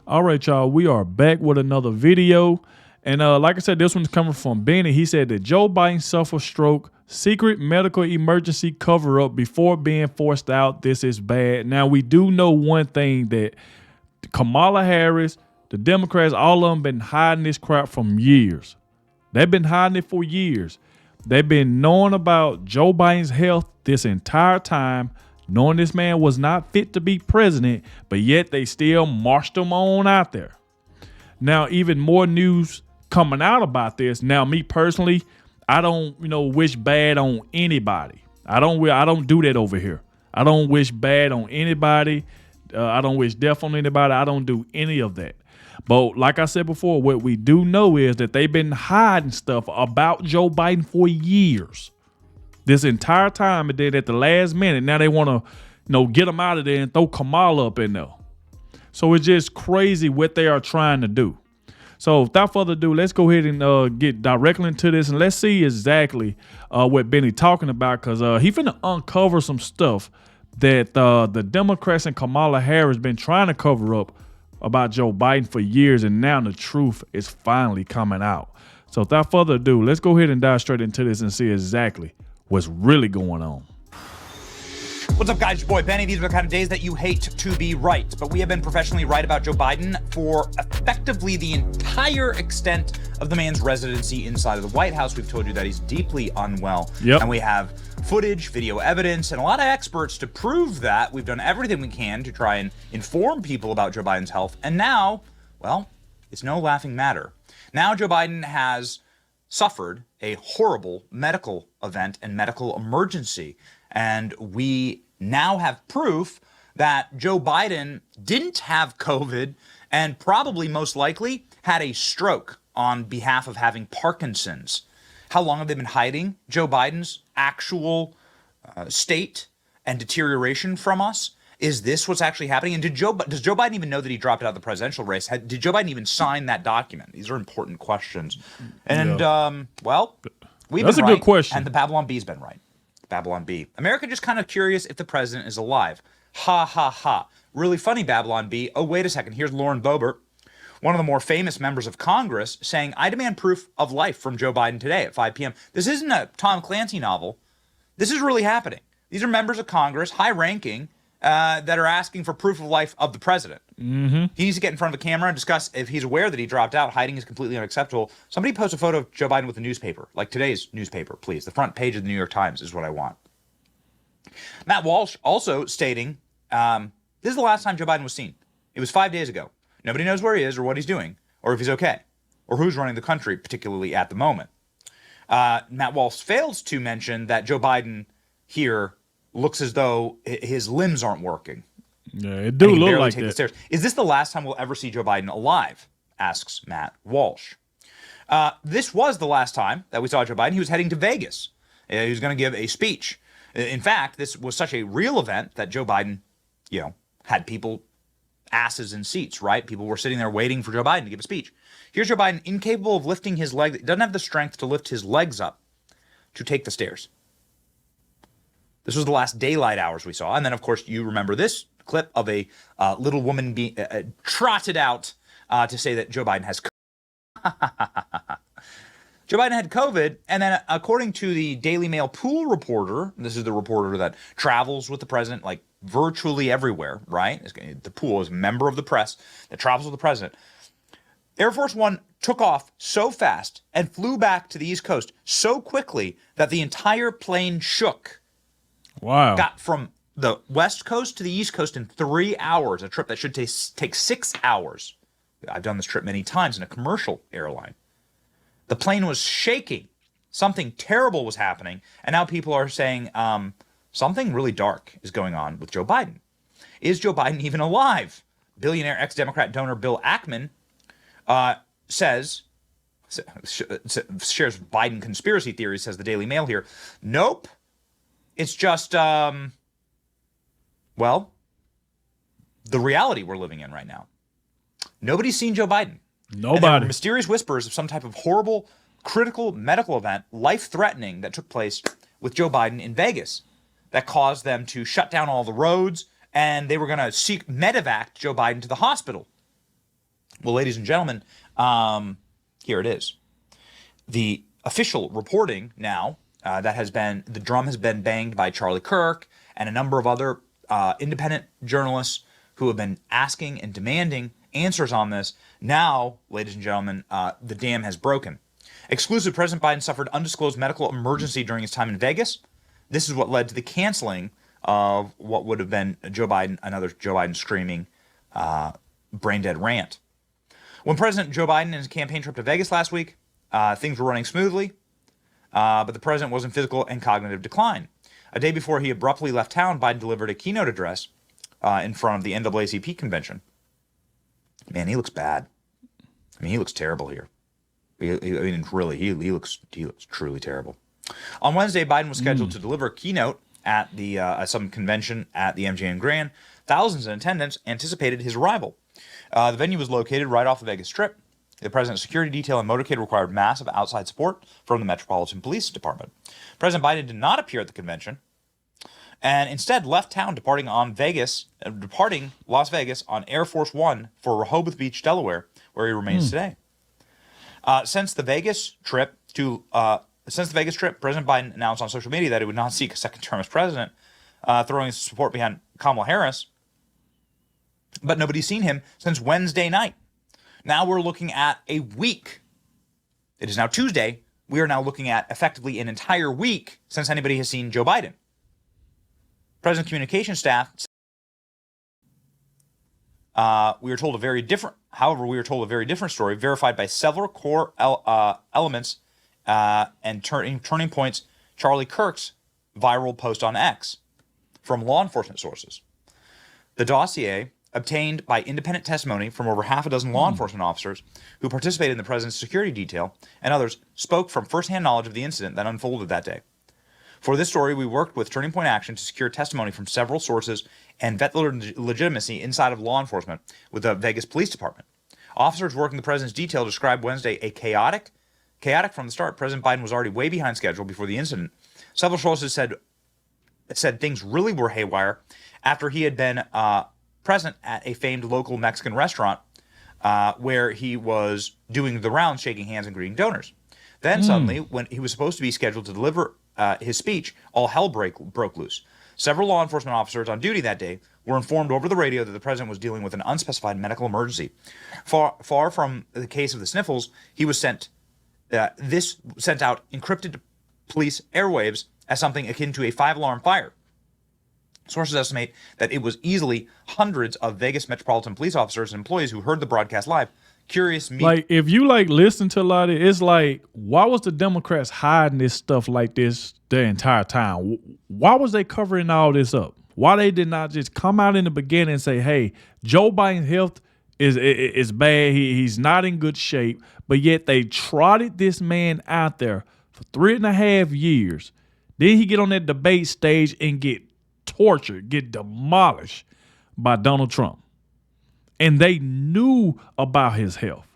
All right, y'all. We are back with another video. And like I said, this one's coming from Benny. He said that Joe Biden suffered stroke, secret medical emergency cover up before being forced out. This is bad. Now, we do know one thing, that Kamala Harris, the Democrats, all of them been hiding this crap from years. They've been hiding it for years. They've been knowing about Joe Biden's health this entire time, knowing this man was not fit to be president, but yet they still marched him on out there. Now, even more news coming out about this. Now, me personally, I don't, wish bad on anybody. I don't do that over here. I don't wish bad on anybody. I don't wish death on anybody. I don't do any of that. But like I said before, what we do know is that they've been hiding stuff about Joe Biden for years. This entire time, and then at the last minute, now they want to, get him out of there and throw Kamala up in there. So it's just crazy what they are trying to do. So without further ado, let's go ahead and get directly into this, and let's see exactly what Benny talking about, because he finna uncover some stuff that the Democrats and Kamala Harris been trying to cover up about Joe Biden for years, and now the truth is finally coming out. So without further ado, let's go ahead and dive straight into this and see exactly what's really going on. What's up, guys? Your boy Benny. These are the kind of days that you hate to be right, but we have been professionally right about Joe Biden for effectively the entire extent of the man's residency inside of the White House. We've told you that he's deeply unwell, and we have footage, video evidence, and a lot of experts to prove that. We've done everything we can to try and inform people about Joe Biden's health, and now, well, it's no laughing matter. Now Joe Biden has suffered a horrible medical event and medical emergency, and we now have proof that Joe Biden didn't have COVID and probably most likely had a stroke on behalf of having Parkinson's. How long have they been hiding Joe Biden's actual state and deterioration from us? Is this what's actually happening? And does Joe Biden even know that he dropped out of the presidential race? Did Joe Biden even sign that document? These are important questions. And, well, we've That's been a right, good question. and the Babylon Bee's been right. Babylon Bee. America just kind of curious if the president is alive. Ha, ha, ha. Really funny, Babylon Bee. Oh, wait a second. Here's Lauren Boebert, one of the more famous members of Congress, saying, I demand proof of life from Joe Biden today at 5 p.m. This isn't a Tom Clancy novel. This is really happening. These are members of Congress, high-ranking, that are asking for proof of life of the president. Mm-hmm. He needs to get in front of a camera and discuss if he's aware that he dropped out. Hiding is completely unacceptable. Somebody post a photo of Joe Biden with a newspaper, like today's newspaper, please. The front page of the New York Times is what I want. Matt Walsh also stating, this is the last time Joe Biden was seen. It was 5 days ago. Nobody knows where he is or what he's doing or if he's okay or who's running the country, particularly at the moment. Matt Walsh fails to mention that Joe Biden here looks as though his limbs aren't working. Yeah, it do look like that. The stairs. Is this the last time we'll ever see Joe Biden alive? Asks Matt Walsh. This was the last time that we saw Joe Biden. He was heading to Vegas. He was going to give a speech. In fact, this was such a real event that Joe Biden, had people asses in seats, right? People were sitting there waiting for Joe Biden to give a speech. Here's Joe Biden incapable of lifting his leg. He doesn't have the strength to lift his legs up to take the stairs. This was the last daylight hours we saw. And then, of course, you remember this clip of a little woman being trotted out to say that Joe Biden has Joe Biden had COVID, and then according to the Daily Mail pool reporter, this is the reporter that travels with the president like virtually everywhere, right? The pool is a member of the press that travels with the president. Air Force One took off so fast and flew back to the East Coast so quickly that the entire plane shook. Wow. Got from the West Coast to the East Coast in 3 hours, a trip that should take 6 hours. I've done this trip many times in a commercial airline. The plane was shaking. Something terrible was happening. And now people are saying something really dark is going on with Joe Biden. Is Joe Biden even alive? Billionaire ex-Democrat donor Bill Ackman shares Biden conspiracy theories, says the Daily Mail here. Nope. It's just, the reality we're living in right now. Nobody's seen Joe Biden. Nobody. And there were mysterious whispers of some type of horrible, critical medical event, life-threatening, that took place with Joe Biden in Vegas that caused them to shut down all the roads, and they were going to seek medevac Joe Biden to the hospital. Well, ladies and gentlemen, here it is. The official reporting now the drum has been banged by Charlie Kirk and a number of other independent journalists who have been asking and demanding answers on this. Now, ladies and gentlemen, the dam has broken. Exclusive: President Biden suffered undisclosed medical emergency during his time in Vegas. This is what led to the canceling of what would have been another Joe Biden screaming brain dead rant. When President Joe Biden and his campaign trip to Vegas last week, things were running smoothly, but the president was in physical and cognitive decline. A day before he abruptly left town, Biden delivered a keynote address in front of the NAACP convention. Man, he looks bad. I mean, he looks terrible here. He looks truly terrible. On Wednesday, Biden was scheduled to deliver a keynote at some convention at the MGM Grand. Thousands in attendance anticipated his arrival. The venue was located right off the Vegas Strip. The president's security detail and motorcade required massive outside support from the Metropolitan Police Department. President Biden did not appear at the convention and instead left town, departing Las Vegas on Air Force One for Rehoboth Beach, Delaware, where he remains today. Since the Vegas trip, President Biden announced on social media that he would not seek a second term as president, throwing his support behind Kamala Harris. But nobody's seen him since Wednesday night. Now we're looking at a week. It is now Tuesday. We are now looking at effectively an entire week since anybody has seen Joe Biden. President's communication staff. We are told a very different story, verified by several core elements and turning points. Charlie Kirk's viral post on X from law enforcement sources. The dossier, obtained by independent testimony from over half a dozen law enforcement officers who participated in the president's security detail and others, spoke from firsthand knowledge of the incident that unfolded that day. For this story, we worked with Turning Point Action to secure testimony from several sources and vet the legitimacy inside of law enforcement with the Vegas Police Department. Officers working the president's detail described Wednesday a chaotic from the start. President Biden was already way behind schedule before the incident. Several sources said things really were haywire after he had been present at a famed local Mexican restaurant where he was doing the rounds, shaking hands and greeting donors. Then suddenly, when he was supposed to be scheduled to deliver his speech, all hell broke loose. Several law enforcement officers on duty that day were informed over the radio that the president was dealing with an unspecified medical emergency. Far from the case of the sniffles, he was sent out encrypted police airwaves as something akin to a 5-alarm fire. Sources estimate that it was easily hundreds of Vegas Metropolitan Police officers and employees who heard the broadcast live. Like, if you listen to a lot of it, it's like, why was the Democrats hiding this stuff like this the entire time? Why was they covering all this up? Why they did not just come out in the beginning and say, hey, Joe Biden's health is bad. He's not in good shape. But yet they trotted this man out there for 3.5 years. Then he get on that debate stage and get tortured, get demolished by Donald Trump. And they knew about his health,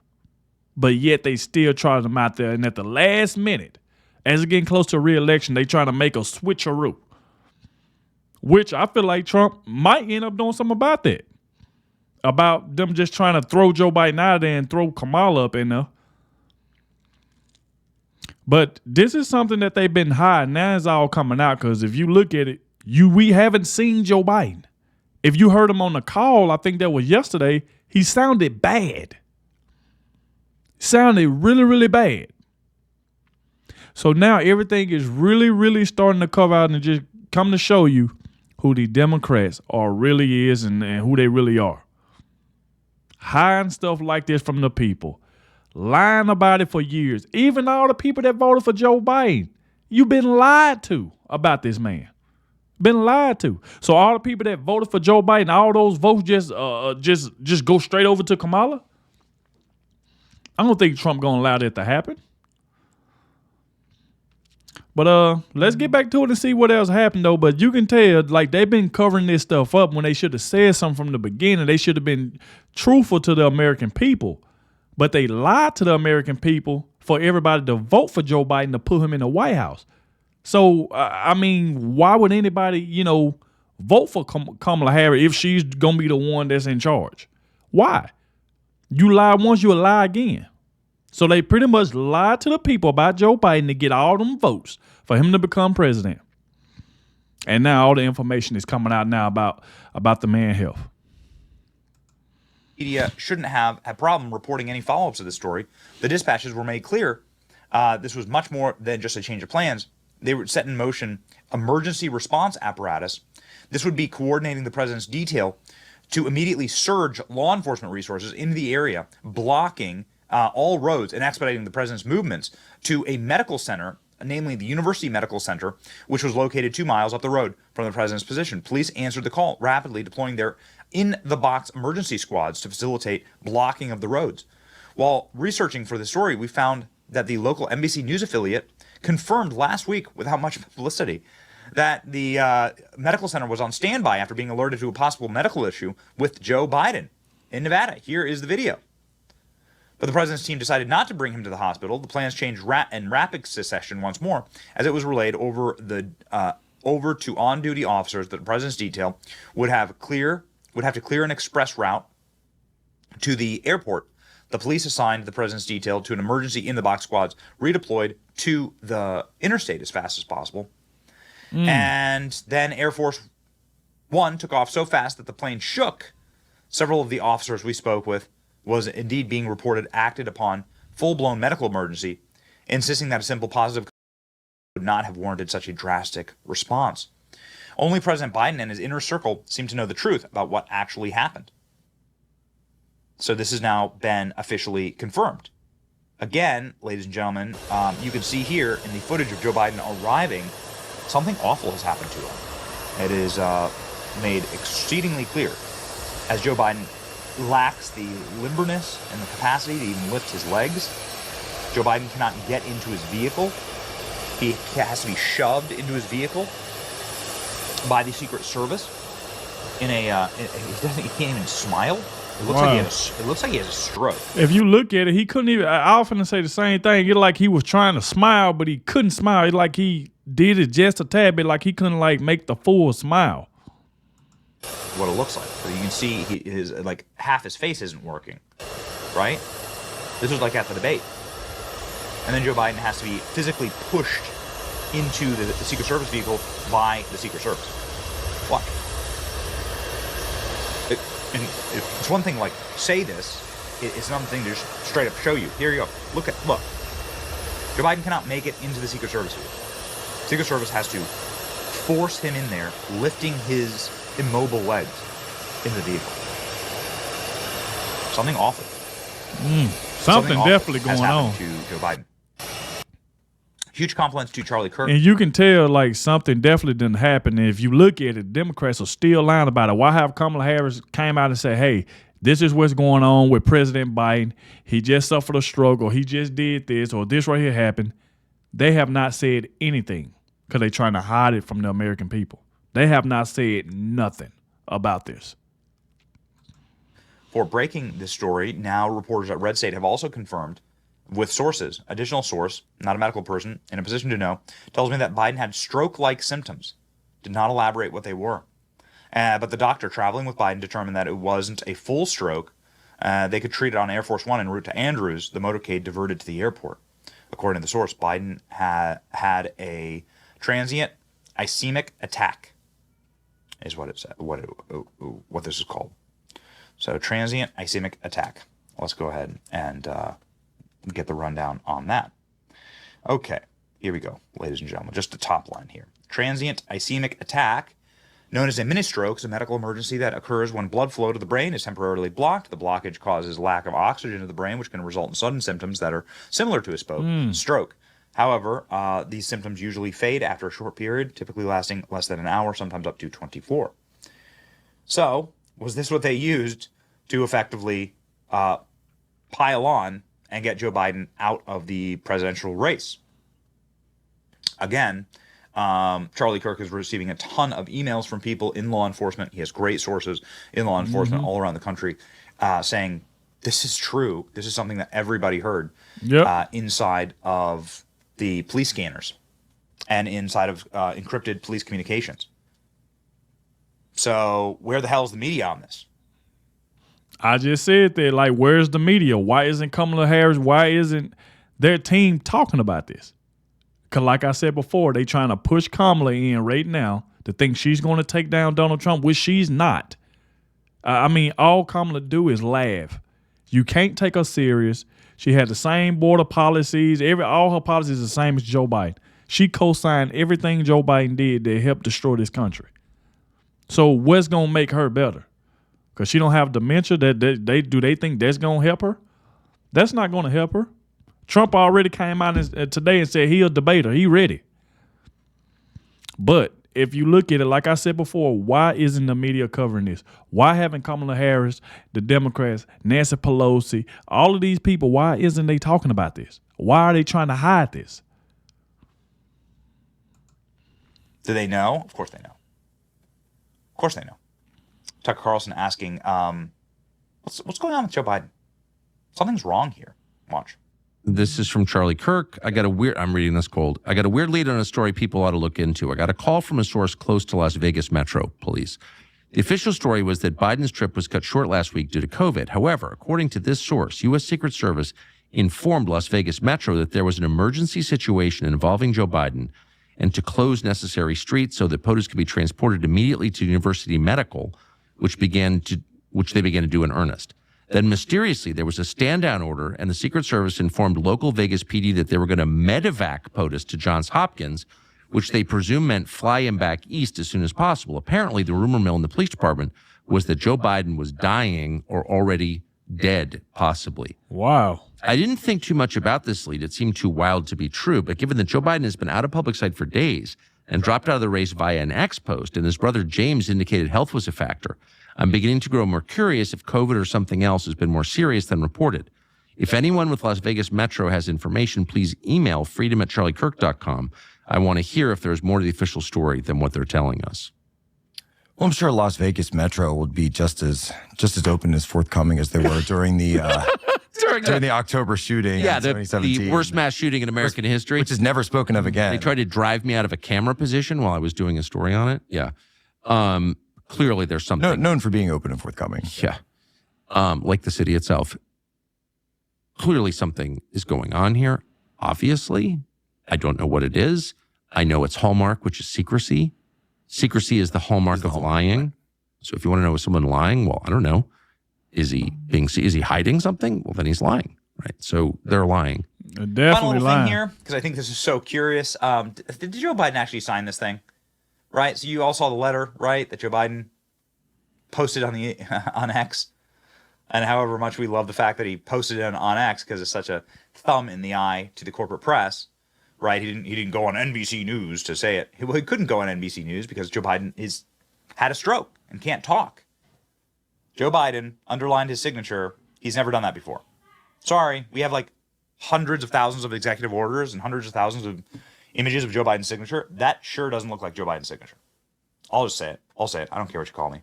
but yet they still tried him out there. And at the last minute, as it's getting close to re-election, they trying to make a switcheroo, which I feel like Trump might end up doing something about that, about them just trying to throw Joe Biden out there and throw Kamala up in there. But this is something that they've been hiding. Now it's all coming out, because if you look at it, we haven't seen Joe Biden. If you heard him on the call, I think that was yesterday, he sounded bad. Sounded really, really bad. So now everything is really, really starting to come out and just come to show you who the Democrats really is and who they really are. Hiding stuff like this from the people. Lying about it for years. Even all the people that voted for Joe Biden, you've been lied to about this man. Been lied to. So all the people that voted for Joe Biden, all those votes just go straight over to Kamala? I don't think Trump gonna allow that to happen. But let's get back to it and see what else happened though. But you can tell, like, they've been covering this stuff up when they should have said something from the beginning. They should have been truthful to the American people. But they lied to the American people for everybody to vote for Joe Biden to put him in the White House. So, I mean, why would anybody, vote for Kamala Harris if she's going to be the one that's in charge? Why? You lie once, you'll lie again. So they pretty much lied to the people about Joe Biden to get all them votes for him to become president. And now all the information is coming out now about the man's health. Media shouldn't have a problem reporting any follow-ups of this story. The dispatches were made clear. This was much more than just a change of plans. They were set in motion emergency response apparatus. This would be coordinating the president's detail to immediately surge law enforcement resources into the area, blocking all roads and expediting the president's movements to a medical center, namely the University Medical Center, which was located 2 miles up the road from the president's position. Police answered the call, rapidly deploying their in-the-box emergency squads to facilitate blocking of the roads. While researching for the story, we found that the local NBC News affiliate confirmed last week, without much publicity, that the medical center was on standby after being alerted to a possible medical issue with Joe Biden in Nevada. Here is the video. But the president's team decided not to bring him to the hospital. The plans changed in rapid succession once more, as it was relayed over to on-duty officers that the president's detail would have to clear an express route to the airport. The police assigned the president's detail to an emergency in-the-box squads redeployed to the interstate as fast as possible. And then Air Force One took off so fast that the plane shook. Several of the officers we spoke with was indeed being reported acted upon full-blown medical emergency, insisting that a simple positive would not have warranted such a drastic response. Only President Biden and his inner circle seem to know the truth about what actually happened. So this has now been officially confirmed. Again, ladies and gentlemen, you can see here in the footage of Joe Biden arriving, something awful has happened to him. It is made exceedingly clear as Joe Biden lacks the limberness and the capacity to even lift his legs. Joe Biden cannot get into his vehicle. He has to be shoved into his vehicle by the Secret Service. He can't even smile. It looks like he has a stroke. If you look at it, he couldn't even. I often say the same thing. It's like he was trying to smile, but he couldn't smile. It's like he did it just a tad bit, like he couldn't make the full smile. What it looks like. So you can see his half his face isn't working, right? This was like at the debate. And then Joe Biden has to be physically pushed into the Secret Service vehicle by the Secret Service. Watch. It's one thing say this. It's another thing to just straight up show you. Here you go. Look. Joe Biden cannot make it into the Secret Service vehicle. Secret Service has to force him in there, lifting his immobile legs in the vehicle. Something awful. Something definitely has going on to Joe Biden. Huge compliments to Charlie Kirk. And you can tell something definitely didn't happen. And if you look at it, Democrats are still lying about it. Why have Kamala Harris came out and said, hey, this is what's going on with President Biden. He just suffered a stroke, or he just did this, or this right here happened. They have not said anything because they're trying to hide it from the American people. They have not said nothing about this. For breaking this story, now reporters at Red State have also confirmed with sources, additional source, not a medical person, in a position to know, tells me that Biden had stroke-like symptoms. Did not elaborate what they were. But the doctor traveling with Biden determined that it wasn't a full stroke. They could treat it on Air Force One en route to Andrews, the motorcade diverted to the airport. According to the source, Biden had a transient ischemic attack, is what it said, what this is called. So transient ischemic attack. Let's go ahead and get the rundown on that. Okay, here we go, ladies and gentlemen. Just the top line here. Transient ischemic attack, known as a mini stroke, is a medical emergency that occurs when blood flow to the brain is temporarily blocked. The blockage causes lack of oxygen to the brain, which can result in sudden symptoms that are similar to a stroke. However, these symptoms usually fade after a short period, typically lasting less than an hour, sometimes up to 24. So, was this what they used to effectively pile on and get Joe Biden out of the presidential race? Again, Charlie Kirk is receiving a ton of emails from people in law enforcement. He has great sources in law enforcement all around the country saying, this is true. This is something that everybody heard inside of the police scanners and inside of encrypted police communications. So where the hell is the media on this? I just said that, like, where's the media? Why isn't Kamala Harris, why isn't their team talking about this? Because like I said before, they trying to push Kamala in right now to think she's going to take down Donald Trump, which she's not. I mean, all Kamala do is laugh. You can't take her serious. She had the same border policies. All her policies are the same as Joe Biden. She co-signed everything Joe Biden did that helped destroy this country. So what's going to make her better? Because she don't have dementia. Do they think that's going to help her? That's not going to help her. Trump already came out today and said he'll debate her. He ready. But if you look at it, like I said before, why isn't the media covering this? Why haven't Kamala Harris, the Democrats, Nancy Pelosi, all of these people, why isn't they talking about this? Why are they trying to hide this? Do they know? Of course they know. Of course they know. Tucker Carlson asking, what's going on with Joe Biden? Something's wrong here. Watch. This is from Charlie Kirk. I'm reading this cold. I got a weird lead on a story people ought to look into. I got a call from a source close to Las Vegas Metro Police. The official story was that Biden's trip was cut short last week due to COVID. However, according to this source, U.S. Secret Service informed Las Vegas Metro that there was an emergency situation involving Joe Biden and to close necessary streets so that POTUS could be transported immediately to University Medical, which they began to do in earnest. Then mysteriously, there was a stand-down order, and the Secret Service informed local Vegas PD that they were going to medevac POTUS to Johns Hopkins, which they presume meant fly him back east as soon as possible. Apparently, the rumor mill in the police department was that Joe Biden was dying or already dead, possibly. Wow. I didn't think too much about this lead. It seemed too wild to be true, but given that Joe Biden has been out of public sight for days and dropped out of the race via an X post, and his brother James indicated health was a factor, I'm beginning to grow more curious if COVID or something else has been more serious than reported. If anyone with Las Vegas Metro has information, please email freedom@charliekirk.com. I want to hear if there's more to the official story than what they're telling us. Well, I'm sure Las Vegas Metro would be just as open as forthcoming as they were during the during the October shooting. Yeah, in the 2017. worst mass shooting in American history, which is never spoken of again. They tried to drive me out of a camera position while I was doing a story on it. Yeah. Clearly, there's something. Known for being open and forthcoming. Yeah. Like the city itself. Clearly, something is going on here. Obviously, I don't know what it is. I know its hallmark, which is secrecy. Secrecy is the hallmark of lying. Right. So if you want to know, is someone lying? Well, I don't know. Is he hiding something? Well, then he's lying, right? So they're lying. Definitely Final little lying. thing here, because I think this is so curious. Did Joe Biden actually sign this thing? Right? So you all saw the letter, right, that Joe Biden posted on X. And however much we love the fact that he posted it on X because it's such a thumb in the eye to the corporate press, right? He didn't go on NBC News to say it. He couldn't go on NBC News because Joe Biden had a stroke and can't talk. Joe Biden underlined his signature. He's never done that before. Sorry, we have like hundreds of thousands of executive orders and hundreds of thousands of images of Joe Biden's signature. That sure doesn't look like Joe Biden's signature. I'll just say it. I'll say it. I don't care what you call me.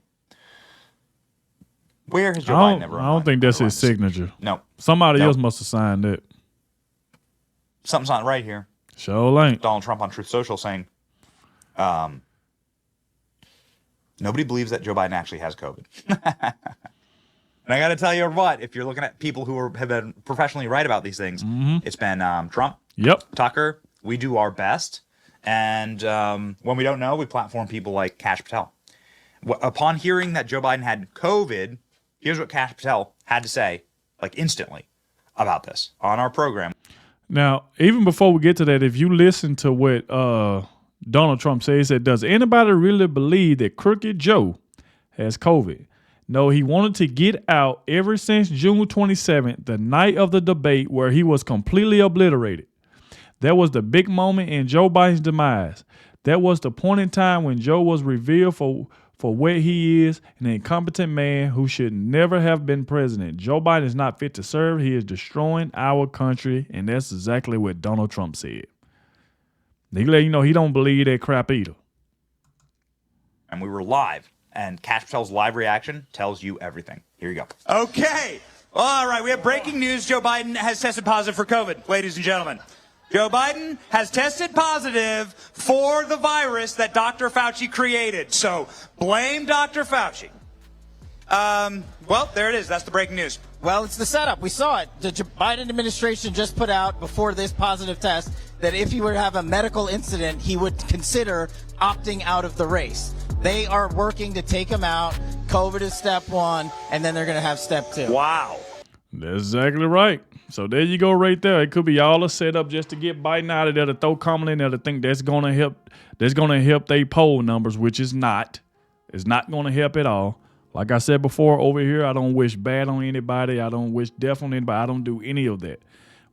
Where has Joe Biden ever? I don't think that's his signature. No. Somebody else must have signed it. Something's not right here. Sure ain't. Donald Trump on Truth Social saying, nobody believes that Joe Biden actually has COVID. And I got to tell you what, if you're looking at people who have been professionally right about these things, it's been Trump, Tucker. We do our best. And when we don't know, we platform people like Kash Patel. Upon hearing that Joe Biden had COVID, here's what Kash Patel had to say, like instantly, about this on our program. Now, even before we get to that, if you listen to what Donald Trump said, he said, does anybody really believe that Crooked Joe has COVID? No, he wanted to get out ever since June 27th, the night of the debate where he was completely obliterated. That was the big moment in Joe Biden's demise. That was the point in time when Joe was revealed for what he is, an incompetent man who should never have been president. Joe Biden is not fit to serve. He is destroying our country, and that's exactly what Donald Trump said. He let you know he don't believe that crap either. And we were live, and Kash Patel's live reaction tells you everything. Here you go. Okay. All right, we have breaking news. Joe Biden has tested positive for COVID, ladies and gentlemen. Joe Biden has tested positive for the virus that Dr. Fauci created. So blame Dr. Fauci. Well, there it is. That's the breaking news. Well, it's the setup. We saw it. The Biden administration just put out before this positive test that if he were to have a medical incident, he would consider opting out of the race. They are working to take him out. COVID is step one, and then they're going to have step two. Wow. That's exactly right. So there you go right there. It could be all a setup just to get Biden out of there, to throw Kamala in there, to think that's going to help. That's going to help their poll numbers, which is not. It's not going to help at all. Like I said before, over here, I don't wish bad on anybody. I don't wish death on anybody. I don't do any of that.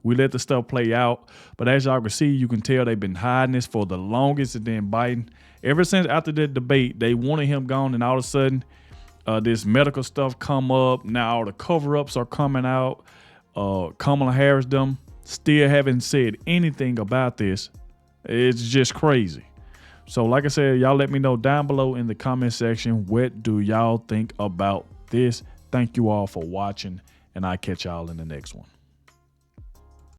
We let the stuff play out. But as y'all can see, you can tell they've been hiding this for the longest. And then Biden, ever since after the debate, they wanted him gone. And all of a sudden, this medical stuff come up. Now all the cover-ups are coming out. Kamala Harris, them still haven't said anything about this. It's just crazy. So like I said, y'all let me know down below in the comment section, what do y'all think about this? Thank you all for watching, and I'll catch y'all in the next one.